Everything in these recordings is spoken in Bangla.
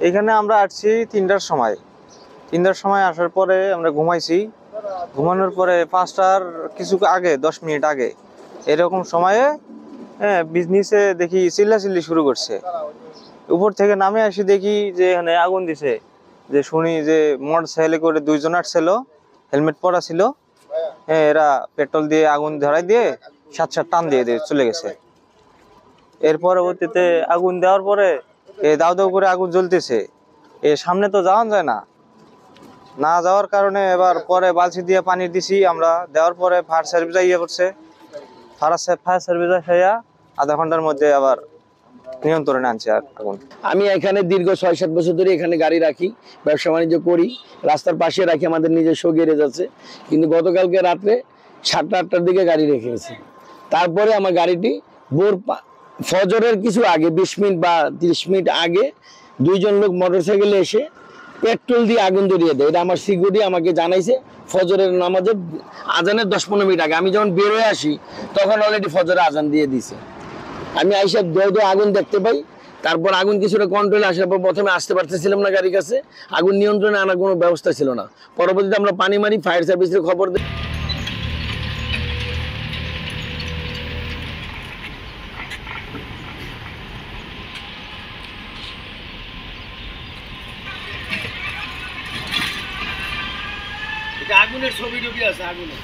এখানে আমরা আসছি 3টার সময়। 3টার সময় আসার পরে আমরা ঘুমাইছি। ঘুমানোর পরে 5টার কিছু আগে 10 মিনিট আগে এরকম সময়ে বিজনেসে দেখি চিল্লাচিল্লি শুরু করছে। উপর থেকে নামে আসি দেখি যে এখানে আগুন দিছে। যে শুনি যে মোটরসাইকেলে করে 2 জন আসছিল, হেলমেট পরা ছিল। এরা পেট্রোল দিয়ে আগুন ধরাই দিয়ে সাত টান দিয়ে চলে গেছে। এর পরবর্তীতে আগুন দেওয়ার পরে দাউ দাউ করে আগুন জ্বলতেছে। সামনে তো যাওয়া যায় না, না যাওয়ার কারণে এবার পরে বালতি দিয়ে পানি দিছি আমরা। দেওয়ার পরে ফায়ার সার্ভিস ইয়ে করছে। ফায়ার সার্ভিস আসাইয়া আধা ঘন্টার মধ্যে আবার নিয়ন্ত্রণে আনছে আগুন। আমি এখানে দীর্ঘ 6-7 বছর ধরে এখানে গাড়ি রাখি, ব্যবসা বাণিজ্য করি, রাস্তার পাশে রাখি, আমাদের নিজস্ব গ্যারেজ আছে। কিন্তু গতকালকে রাত্রে 7টা-8টার দিকে গাড়ি রেখে গেছে। তারপরে আমার গাড়িটি ভোর ফজরের কিছু আগে 20 মিনিট বা 30 মিনিট আগে 2 জন লোক মোটরসাইকেলে এসে পেট্রোল দিয়ে আগুন ধরিয়ে দেয়। এটা আমার সিকিউরিটি আমাকে জানাইছে ফজরের নামাজের আজানের 10-15 মিনিট আগে। আমি যখন বের হয়ে আসি তখন অলরেডি ফজরের আজান দিয়ে দিছে। আমি আইসা দৌড়ে আগুন দেখতে পাই। তারপর আগুন কিছুটা কন্ট্রোলে আসার পর প্রথমে আসতে পারতেছিলাম না গাড়ির কাছে, আগুন নিয়ন্ত্রণে আনার কোনো ব্যবস্থা ছিল না। পরবর্তীতে আমরা পানি মারি, ফায়ার সার্ভিসের খবর দিই। আগুনের ছবি টবি আছে আগুনের।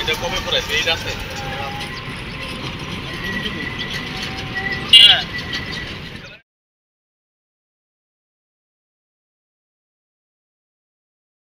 এটা কমে পড়েছে এই রাতে।